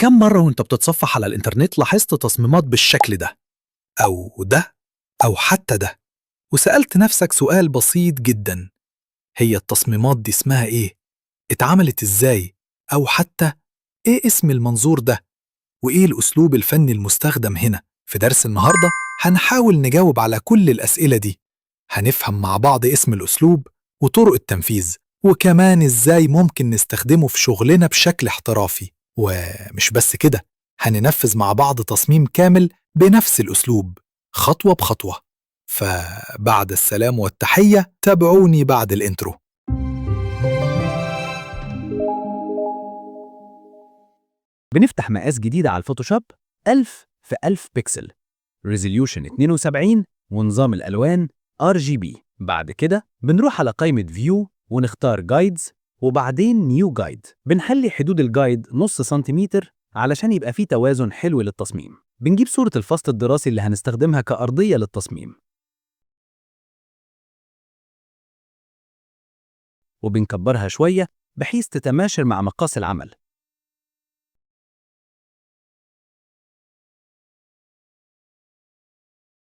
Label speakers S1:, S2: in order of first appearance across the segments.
S1: كم مرة وانت بتتصفح على الإنترنت لاحظت تصميمات بالشكل ده أو ده أو حتى ده، وسألت نفسك سؤال بسيط جدا: هي التصميمات دي اسمها إيه؟ اتعملت إزاي؟ أو حتى إيه اسم المنظور ده؟ وإيه الأسلوب الفني المستخدم هنا؟ في درس النهاردة هنحاول نجاوب على كل الأسئلة دي. هنفهم مع بعض اسم الأسلوب وطرق التنفيذ، وكمان إزاي ممكن نستخدمه في شغلنا بشكل احترافي. ومش بس كده، هننفذ مع بعض تصميم كامل بنفس الأسلوب خطوة بخطوة. فبعد السلام والتحية تابعوني بعد الانترو.
S2: بنفتح مقاس جديد على الفوتوشوب 1000 في 1000 بكسل، ريزوليوشن 72، ونظام الألوان RGB. بعد كده بنروح على قائمة فيو ونختار جايدز، وبعدين نيو جايد. بنخلي حدود الجايد نص سنتيمتر علشان يبقى فيه توازن حلو للتصميم. بنجيب صورة الفصل الدراسي اللي هنستخدمها كأرضية للتصميم، وبنكبرها شوية بحيث تتماشر مع مقاس العمل.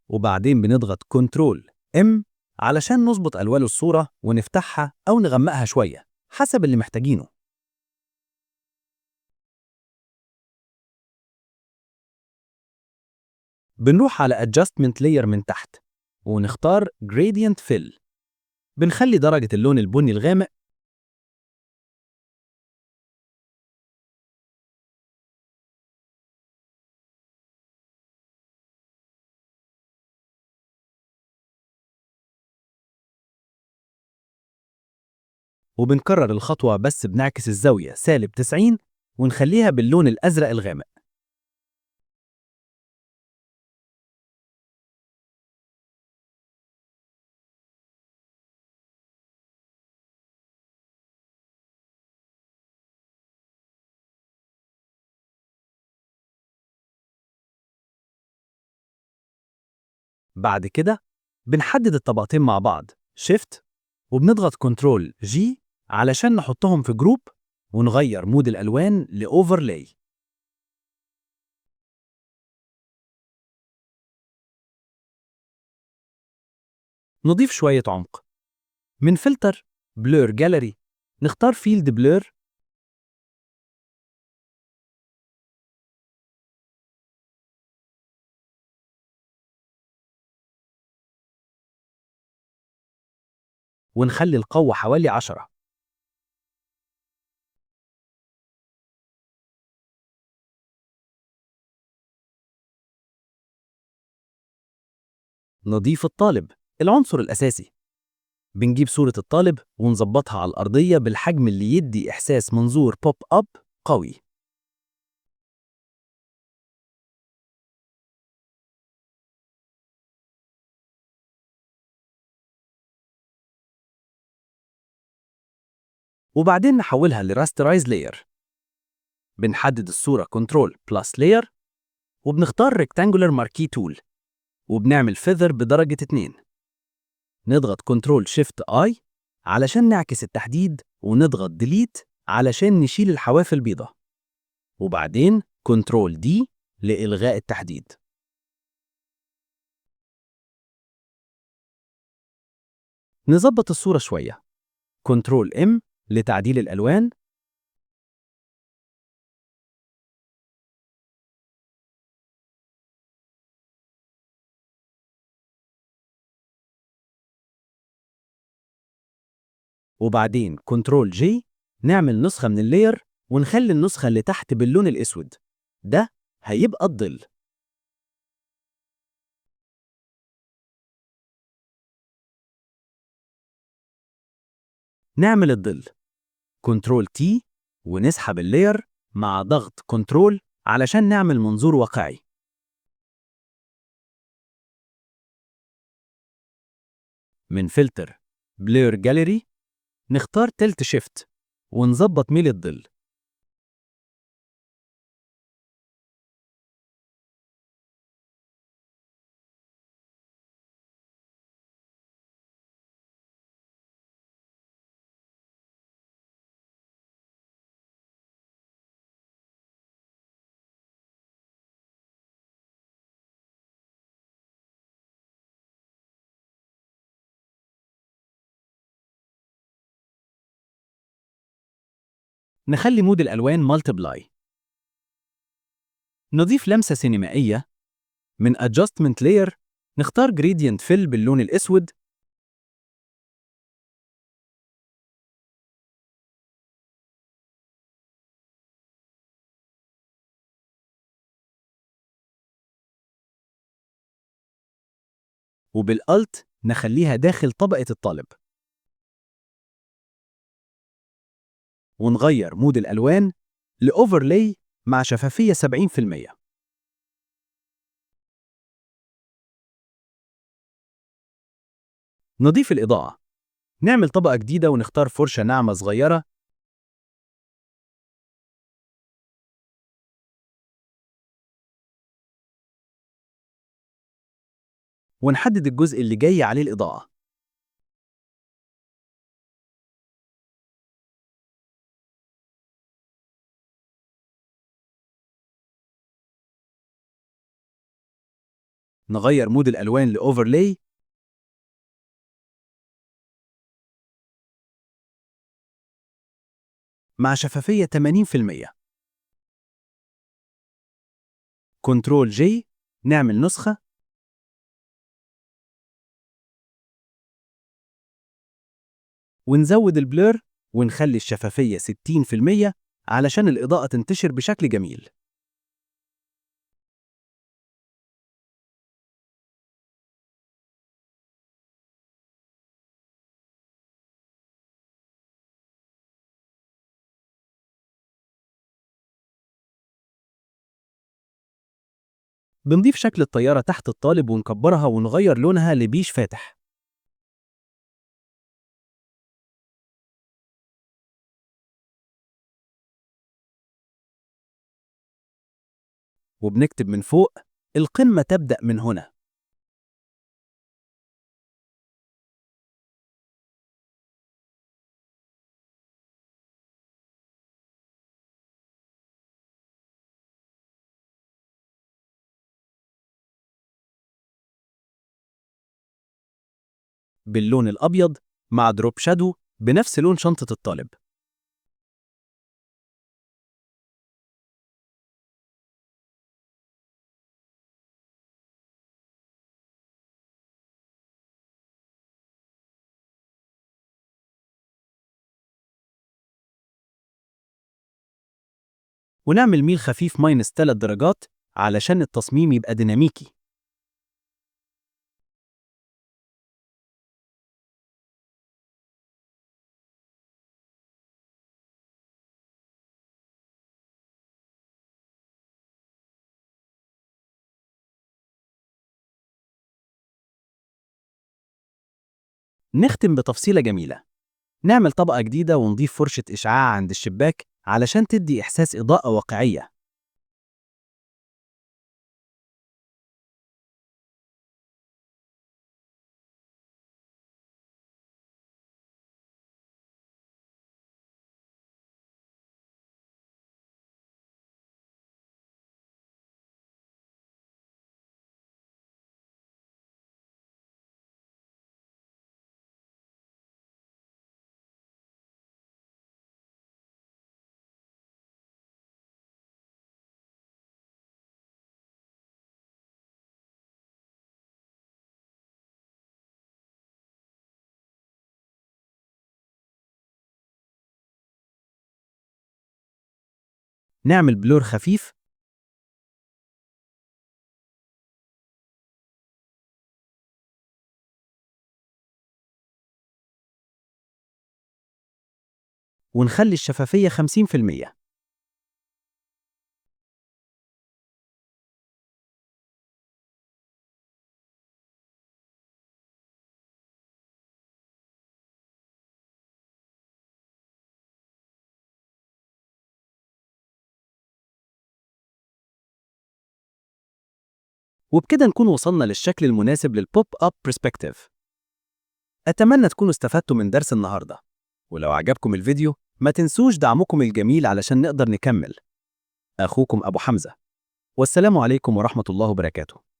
S2: وبعدين بنضغط كنترول M علشان نظبط ألوان الصورة ونفتحها أو نغمقها شوية حسب اللي محتاجينه. بنروح على Adjustment Layer من تحت ونختار Gradient Fill. بنخلي درجة اللون البني الغامق، وبنكرر الخطوة بس بنعكس الزاوية -90 ونخليها باللون الأزرق الغامق. بعد كده بنحدد الطبقتين مع بعض Shift، وبنضغط كنترول G علشان نحطهم في جروب، ونغير مود الألوان لأوفرلاي. نضيف شوية عمق من فلتر بلور جاليري، نختار فيلد بلور، ونخلي القوة حوالي 10. نضيف الطالب العنصر الأساسي. بنجيب صورة الطالب ونظبطها على الأرضية بالحجم اللي يدي إحساس منظور بوب أب قوي. وبعدين نحولها لراسترايز لاير. بنحدد الصورة كنترول بلس لاير، وبنختار ريكتانجولار ماركي تول، وبنعمل فيذر بدرجة 2. نضغط كنترول شيفت اي علشان نعكس التحديد، ونضغط ديليت علشان نشيل الحواف البيضاء، وبعدين كنترول دي لإلغاء التحديد. نظبط الصورة شوية، كنترول M لتعديل الألوان، وبعدين كنترول J نعمل نسخة من اللاير، ونخلي النسخة اللي تحت باللون الأسود. ده هيبقى الظل. نعمل الظل كنترول T ونسحب اللاير مع ضغط كنترول علشان نعمل منظور واقعي. من فلتر بلور جاليري نختار تلت شيفت ونظبط ميل الظل. نخلي مود الألوان مالتيبلاي. نضيف لمسة سينمائية. من Adjustment Layer نختار Gradient Fill باللون الأسود. وبالألت نخليها داخل طبقة الطالب. ونغير مود الألوان لأوفرلاي مع شفافية 70%. نضيف الإضاءة. نعمل طبقة جديدة ونختار فرشة ناعمة صغيرة. ونحدد الجزء اللي جاي عليه الإضاءة. نغير مود الألوان لأوفرلاي. مع شفافية 80%. كنترول جي نعمل نسخة. ونزود البلور ونخلي الشفافية 60% علشان الإضاءة تنتشر بشكل جميل. بنضيف شكل الطيارة تحت الطالب ونكبرها ونغير لونها لبيج فاتح. وبنكتب من فوق القمة تبدأ من هنا. باللون الأبيض مع دروب شادو بنفس لون شنطة الطالب. ونعمل ميل خفيف -3 درجات علشان التصميم يبقى ديناميكي. نختم بتفصيلة جميلة. نعمل طبقة جديدة ونضيف فرشة إشعاع عند الشباك علشان تدي إحساس إضاءة واقعية. نعمل بلور خفيف. ونخلي الشفافية 50%. وبكده نكون وصلنا للشكل المناسب للبوب أب برسبكتيف. أتمنى تكونوا استفدتوا من درس النهاردة. ولو عجبكم الفيديو ما تنسوش دعمكم الجميل علشان نقدر نكمل. أخوكم أبو حمزة. والسلام عليكم ورحمة الله وبركاته.